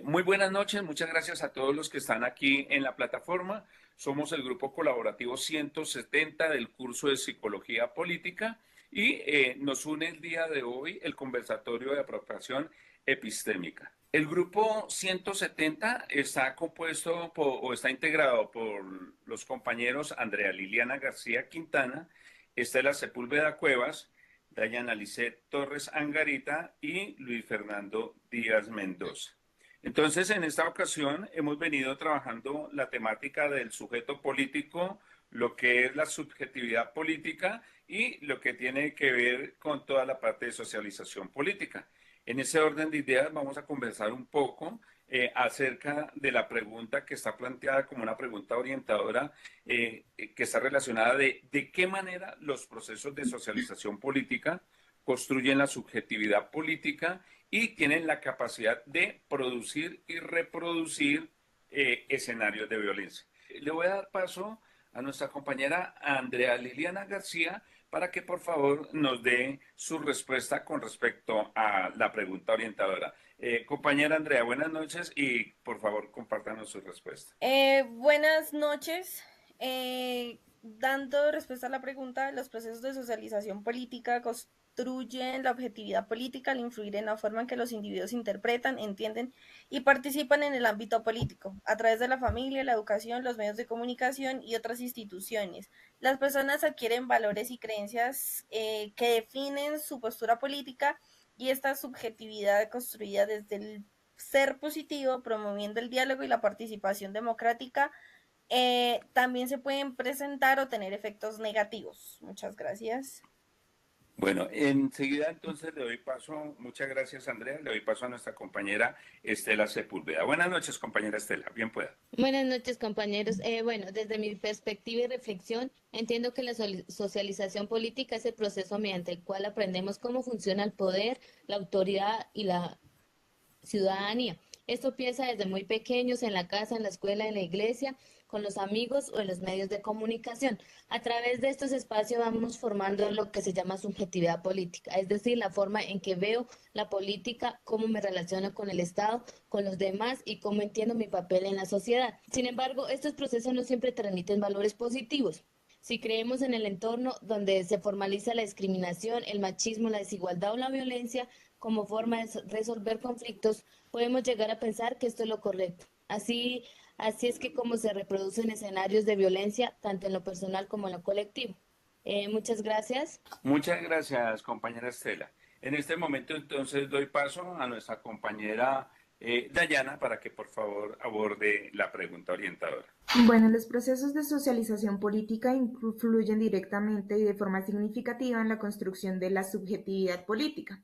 Muy buenas noches, muchas gracias a todos los que están aquí en la plataforma. Somos el grupo colaborativo 170 del curso de Psicología Política y nos une el día de hoy el conversatorio de apropiación epistémica. El grupo 170 está compuesto o está integrado por los compañeros Andrea Liliana García Quintana, Estela Sepúlveda Cuevas, Dayana Lisset Torres Angarita y Luis Fernando Díaz Mendoza. Entonces, en esta ocasión hemos venido trabajando la temática del sujeto político, lo que es la subjetividad política y lo que tiene que ver con toda la parte de socialización política. En ese orden de ideas vamos a conversar un poco acerca de la pregunta que está planteada como una pregunta orientadora que está relacionada de qué manera los procesos de socialización política construyen la subjetividad política y tienen la capacidad de producir y reproducir escenarios de violencia. Le voy a dar paso a nuestra compañera Andrea Liliana García para que por favor nos dé su respuesta con respecto a la pregunta orientadora. Compañera Andrea, buenas noches y por favor compártanos su respuesta. Buenas noches. Dando respuesta a la pregunta, los procesos de socialización política construyen la objetividad política al influir en la forma en que los individuos interpretan, entienden y participan en el ámbito político, a través de la familia, la educación, los medios de comunicación y otras instituciones. Las personas adquieren valores y creencias que definen su postura política y esta subjetividad construida desde el ser positivo, promoviendo el diálogo y la participación democrática, también se pueden presentar o tener efectos negativos. Muchas gracias. Bueno, enseguida entonces le doy paso, muchas gracias Andrea, le doy paso a nuestra compañera Estela Sepúlveda. Buenas noches, compañera Estela, bien pueda. Buenas noches, compañeros. Bueno, desde mi perspectiva y reflexión, entiendo que la socialización política es el proceso mediante el cual aprendemos cómo funciona el poder, la autoridad y la ciudadanía. Esto empieza desde muy pequeños, en la casa, en la escuela, en la iglesia, con los amigos o en los medios de comunicación. A través de estos espacios vamos formando lo que se llama subjetividad política, es decir, la forma en que veo la política, cómo me relaciono con el Estado, con los demás y cómo entiendo mi papel en la sociedad. Sin embargo, estos procesos no siempre transmiten valores positivos. Si creemos en el entorno donde se formaliza la discriminación, el machismo, la desigualdad o la violencia como forma de resolver conflictos, podemos llegar a pensar que esto es lo correcto. Así es que como se reproducen escenarios de violencia, tanto en lo personal como en lo colectivo. Muchas gracias. Muchas gracias, compañera Estela. En este momento entonces doy paso a nuestra compañera Dayana para que por favor aborde la pregunta orientadora. Bueno, los procesos de socialización política influyen directamente y de forma significativa en la construcción de la subjetividad política.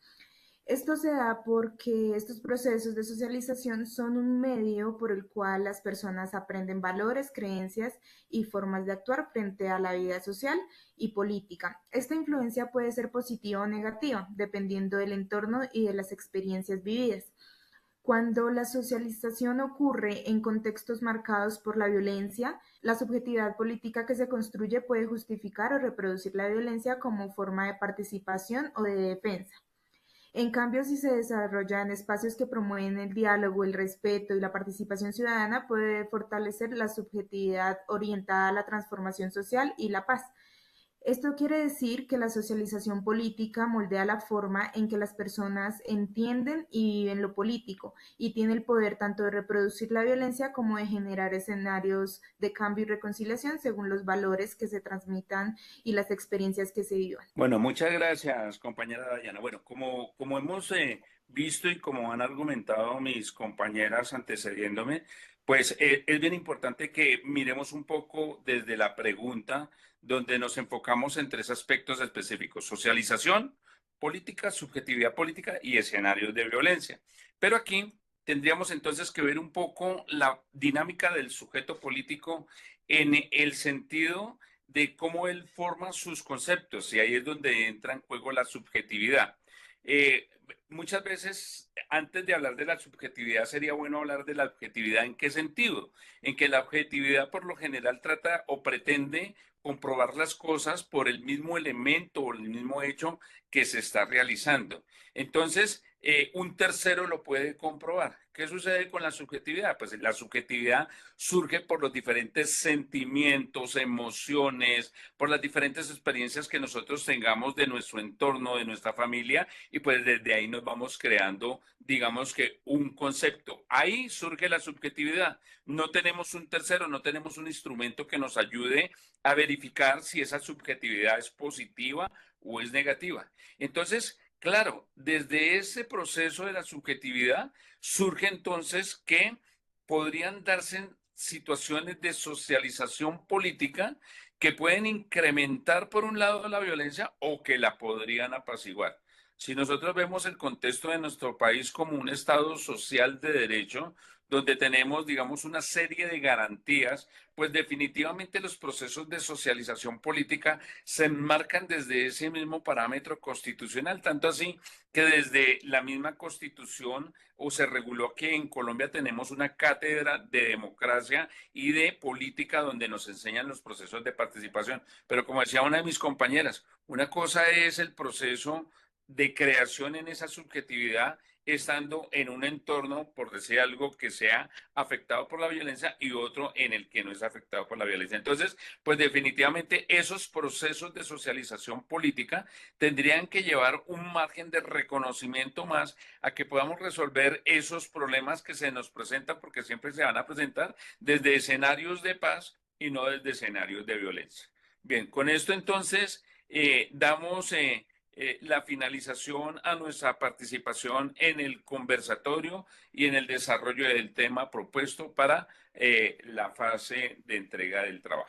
Esto se da porque estos procesos de socialización son un medio por el cual las personas aprenden valores, creencias y formas de actuar frente a la vida social y política. Esta influencia puede ser positiva o negativa, dependiendo del entorno y de las experiencias vividas. Cuando la socialización ocurre en contextos marcados por la violencia, la subjetividad política que se construye puede justificar o reproducir la violencia como forma de participación o de defensa. En cambio, si se desarrolla en espacios que promueven el diálogo, el respeto y la participación ciudadana, puede fortalecer la subjetividad orientada a la transformación social y la paz. Esto quiere decir que la socialización política moldea la forma en que las personas entienden y viven lo político y tiene el poder tanto de reproducir la violencia como de generar escenarios de cambio y reconciliación según los valores que se transmitan y las experiencias que se vivan. Bueno, muchas gracias, compañera Dayana. Bueno, como hemos visto y como han argumentado mis compañeras antecediéndome, pues es bien importante que miremos un poco desde la pregunta donde nos enfocamos en tres aspectos específicos: socialización, política, subjetividad política y escenarios de violencia. Pero aquí tendríamos entonces que ver un poco la dinámica del sujeto político en el sentido de cómo él forma sus conceptos, y ahí es donde entra en juego la subjetividad. Eh, Muchas veces, antes de hablar de la subjetividad, sería bueno hablar de la objetividad. ¿En qué sentido? En que la objetividad por lo general trata o pretende comprobar las cosas por el mismo elemento o el mismo hecho que se está realizando. Entonces, un tercero lo puede comprobar. ¿Qué sucede con la subjetividad? Pues la subjetividad surge por los diferentes sentimientos, emociones, por las diferentes experiencias que nosotros tengamos de nuestro entorno, de nuestra familia, y pues desde ahí nos vamos creando, digamos que un concepto. Ahí surge la subjetividad. No tenemos un tercero, no tenemos un instrumento que nos ayude a verificar si esa subjetividad es positiva o es negativa. Entonces, claro, desde ese proceso de la subjetividad surge entonces que podrían darse situaciones de socialización política que pueden incrementar por un lado la violencia o que la podrían apaciguar. Si nosotros vemos el contexto de nuestro país como un estado social de derecho, donde tenemos, digamos, una serie de garantías, pues definitivamente los procesos de socialización política se enmarcan desde ese mismo parámetro constitucional, tanto así que desde la misma constitución o se reguló que en Colombia tenemos una cátedra de democracia y de política donde nos enseñan los procesos de participación. Pero como decía una de mis compañeras, una cosa es el proceso de creación en esa subjetividad estando en un entorno, por decir algo, que sea afectado por la violencia y otro en el que no es afectado por la violencia. Entonces, pues definitivamente esos procesos de socialización política tendrían que llevar un margen de reconocimiento más a que podamos resolver esos problemas que se nos presentan, porque siempre se van a presentar desde escenarios de paz y no desde escenarios de violencia. Bien, con esto entonces damos la finalización a nuestra participación en el conversatorio y en el desarrollo del tema propuesto para la fase de entrega del trabajo.